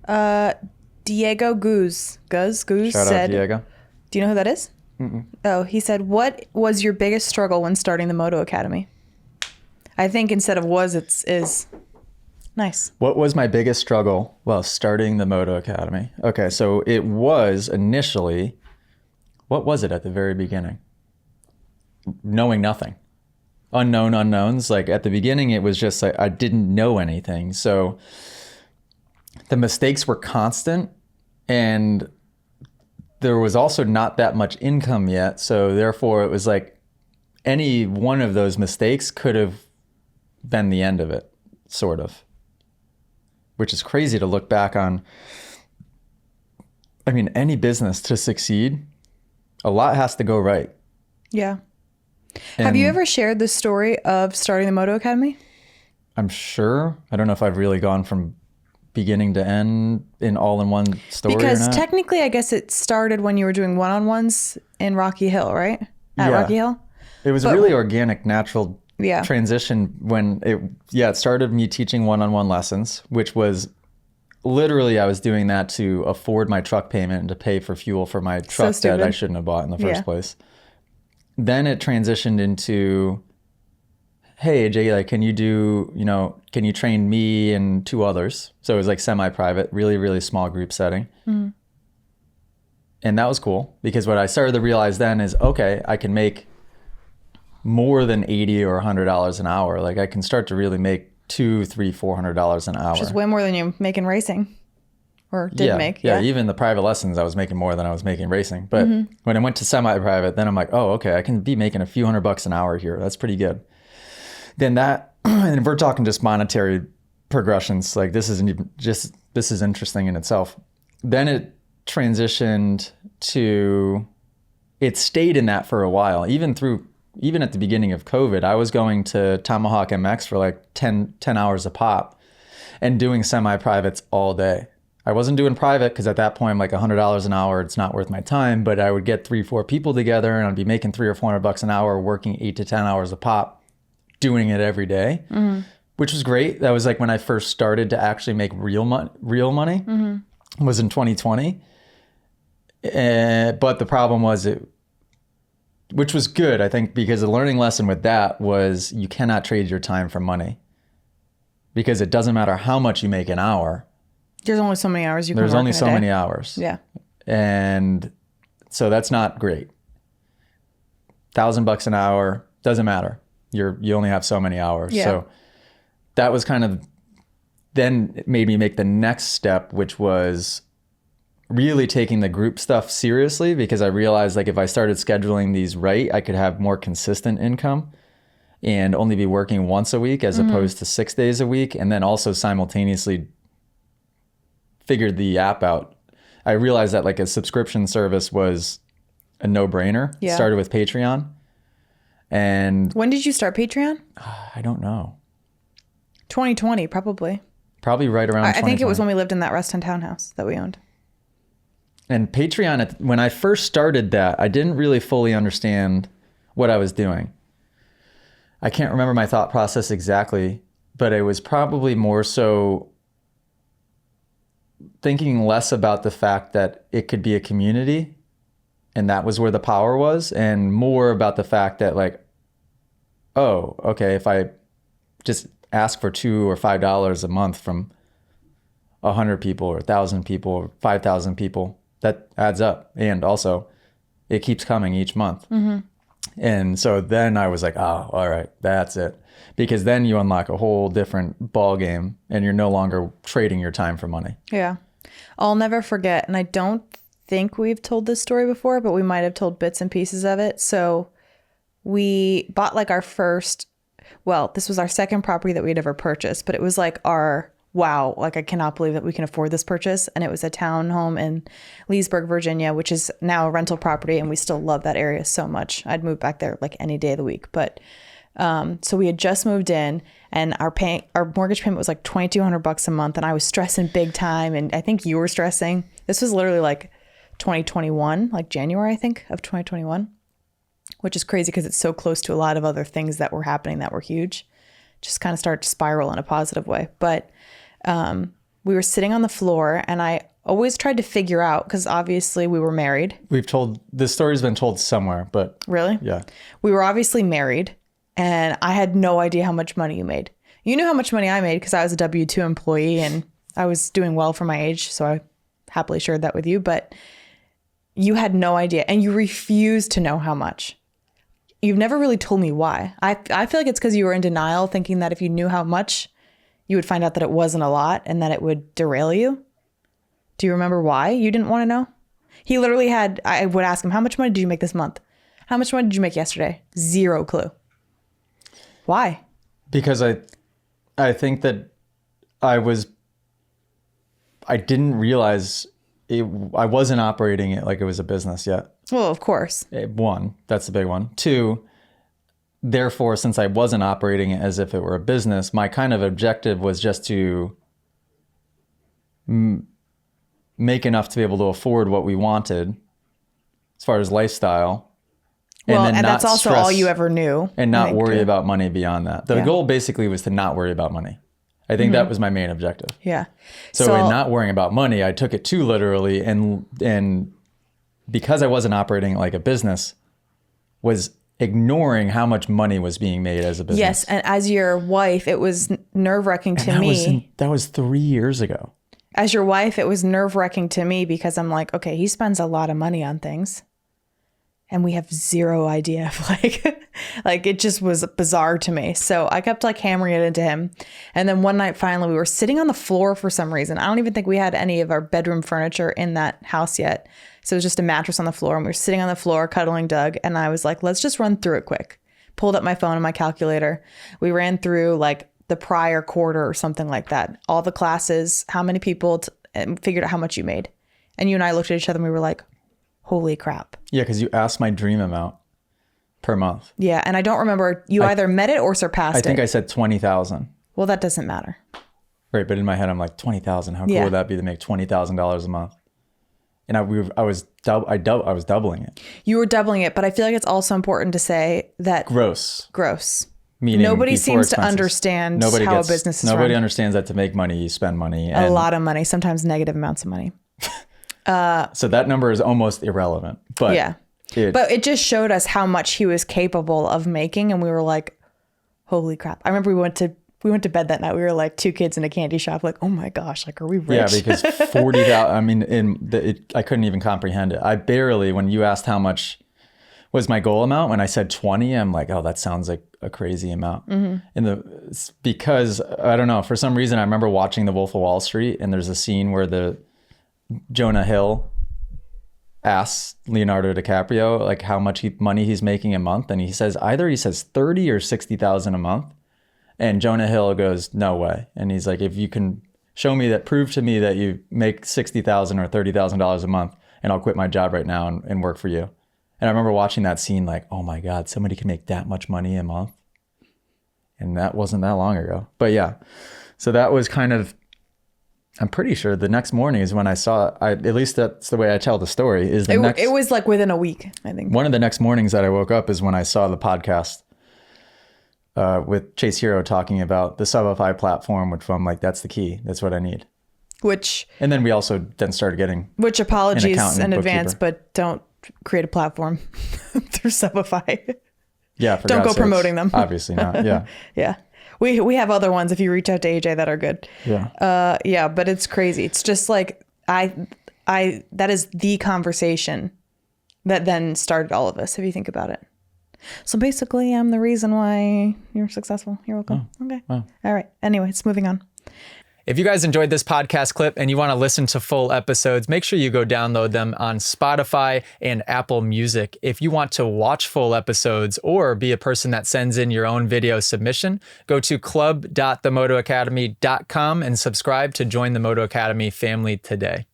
Diego Guz Shout out said, Diego. do you know who that is? Mm-mm. Oh, he said, what was your biggest struggle when starting the Moto Academy? I think instead of was, it's is. Nice. What was my biggest struggle while starting the Moto Academy? Okay, so it was initially, what was it at the very beginning? Knowing nothing. Unknown unknowns. Like at the beginning, it was just like I didn't know anything. So the mistakes were constant, and there was also not that much income yet. So therefore, it was like any one of those mistakes could have been the end of it, sort of. Which is crazy to look back on. I mean, any business to succeed, a lot has to go right. Yeah. Have you ever shared the story of starting the Moto Academy? I'm sure. I don't know if I've really gone from beginning to end in all in one story Because or not. technically, I guess it started when you were doing one-on-ones in Rocky Hill, right? At Yeah. Rocky Hill? It was a really organic, natural Yeah. transition when it started me teaching one-on-one lessons, which was literally I was doing that to afford my truck payment and to pay for fuel for my truck that I shouldn't have bought in the first place. Then it transitioned into, hey, AJ, like, can you train me and two others? So it was like semi-private, really, really small group setting. Mm-hmm. And that was cool because what I started to realize then is, okay, I can make more than $80 or $100 an hour. Like I can start to really make $200, $300, $400 an hour. Which is way more than you make in racing. Or did make. Yeah, even the private lessons, I was making more than I was making racing. But when I went to semi-private, then I'm like, oh, okay, I can be making a few $100 an hour here. That's pretty good. Then that, and we're talking just monetary progressions. Like this is interesting in itself. Then it transitioned to, it stayed in that for a while. Even at the beginning of COVID, I was going to Tomahawk MX for like 10 hours a pop and doing semi-privates all day. I wasn't doing private because at that point I'm like $100 an hour. It's not worth my time, but I would get 3-4 people together and I'd be making $300 or $400 an hour, working 8 to 10 hours a pop, doing it every day, which was great. That was like when I first started to actually make real money, was in 2020. But the problem was which was good, I think, because the learning lesson with that was you cannot trade your time for money because it doesn't matter how much you make an hour. There's only so many hours you can work in a day. There's only so many hours. Yeah. And so that's not great. $1,000 an hour, doesn't matter. You only have so many hours. Yeah. So that was kind of, then it made me make the next step, which was really taking the group stuff seriously because I realized like if I started scheduling these right, I could have more consistent income and only be working once a week as opposed to 6 days a week. And then also simultaneously figured the app out. I realized that like a subscription service was a no-brainer. Yeah. Started with Patreon. And when did you start Patreon? I don't know. 2020, probably. Probably right around 2020. I think it was when we lived in that Reston townhouse that we owned. And Patreon, when I first started that, I didn't really fully understand what I was doing. I can't remember my thought process exactly, but it was probably more so thinking less about the fact that it could be a community and that was where the power was, and more about the fact that like, oh, okay, if I just ask for $2 or $5 a month from 100 people or 1,000 people or 5,000 people, that adds up. And also it keeps coming each month. And so then I was like, oh, all right, that's it. Because then you unlock a whole different ball game and you're no longer trading your time for money. Yeah. I'll never forget. And I don't think we've told this story before, but we might have told bits and pieces of it. So we bought like our first, well, this was our second property that we'd ever purchased, but it was like our, wow, like I cannot believe that we can afford this purchase. And it was a townhome in Leesburg, Virginia, which is now a rental property. And we still love that area so much. I'd move back there like any day of the week. But so we had just moved in and our mortgage payment was like $2,200 a month. And I was stressing big time. And I think you were stressing. This was literally like 2021, like January, I think, of 2021, which is crazy because it's so close to a lot of other things that were happening that were huge. Just kind of started to spiral in a positive way. But we were sitting on the floor, and I always tried to figure out, because obviously we were married. This story's been told somewhere, but. Really? Yeah. We were obviously married, and I had no idea how much money you made. You knew how much money I made because I was a W-2 employee and I was doing well for my age. So I happily shared that with you, but you had no idea, and you refused to know how much. You've never really told me why. I feel like it's because you were in denial, thinking that if you knew how much, you would find out that it wasn't a lot and that it would derail you. Do you remember why you didn't want to know? He literally I would ask him, how much money did you make this month? How much money did you make yesterday? Zero clue. Why? Because I think that I didn't realize I wasn't operating it like it was a business yet. Well, of course. One, that's the big one. Two, therefore, since I wasn't operating it as if it were a business, my kind of objective was just to make enough to be able to afford what we wanted as far as lifestyle. Well, then and not that's also stress all you ever knew. and not worry about money beyond that. The goal basically was to not worry about money. I think that was my main objective. Yeah. So in not worrying about money, I took it too literally, and because I wasn't operating it like a business, was ignoring how much money was being made as a business. Yes, and as your wife, it was nerve-wracking to me. That was 3 years ago. As your wife, it was nerve-wracking to me because I'm like, okay, he spends a lot of money on things, and we have zero idea of like it just was bizarre to me. So I kept like hammering it into him. And then one night, finally, we were sitting on the floor for some reason. I don't even think we had any of our bedroom furniture in that house yet. So it was just a mattress on the floor, and we were sitting on the floor cuddling Doug. And I was like, let's just run through it quick. Pulled up my phone and my calculator. We ran through like the prior quarter or something like that. All the classes, how many people, and figured out how much you made. And you and I looked at each other and we were like, holy crap. Yeah, because you asked my dream amount per month. Yeah, and I don't remember, you either met it or surpassed it. I think I said 20,000. Well, that doesn't matter. Right, but in my head, I'm like, 20,000. How cool would that be to make $20,000 a month? And I was doubling it. You were doubling it, but I feel like it's also important to say that Gross. Meaning nobody seems to understand how a business is run. Nobody understands that to make money, you spend money. A lot of money, sometimes negative amounts of money. So that number is almost irrelevant. But yeah. But it just showed us how much he was capable of making, and we were like, holy crap. I remember we went to bed that night. We were like two kids in a candy shop, like, oh my gosh, like, are we rich? Yeah, because 40,000, I mean, I couldn't even comprehend it. I barely, when you asked how much was my goal amount, when I said 20, I'm like, oh, that sounds like a crazy amount. Because, I don't know, for some reason, I remember watching The Wolf of Wall Street, and there's a scene where Jonah Hill asks Leonardo DiCaprio like how much money he's making a month, and he says 30 or 60,000 a month, and Jonah Hill goes, no way. And he's like, if you can prove to me that you make $60,000 or $30,000 a month, and I'll quit my job right now and work for you. And I remember watching that scene like, oh my God, somebody can make that much money a month. And that wasn't that long ago. But yeah, so that was kind of, I'm pretty sure the next morning is when I saw, at least that's the way I tell the story, is it was like within a week, I think. One of the next mornings that I woke up is when I saw the podcast with Chase Hero talking about the Subify platform, which I'm like, that's the key. That's what I need. And then we also then started getting apologies in advance, but don't create a platform through Subify. Yeah. For don't God's go promoting them. Obviously not. Yeah. Yeah. We have other ones if you reach out to AJ that are good. Yeah. Yeah, but it's crazy. It's just like that is the conversation that then started all of us, if you think about it. So basically, I'm the reason why you're successful. You're welcome. Oh, okay. Wow. All right. Anyways, moving on. If you guys enjoyed this podcast clip and you want to listen to full episodes, make sure you go download them on Spotify and Apple Music. If you want to watch full episodes or be a person that sends in your own video submission, go to club.themotoacademy.com and subscribe to join the Moto Academy family today.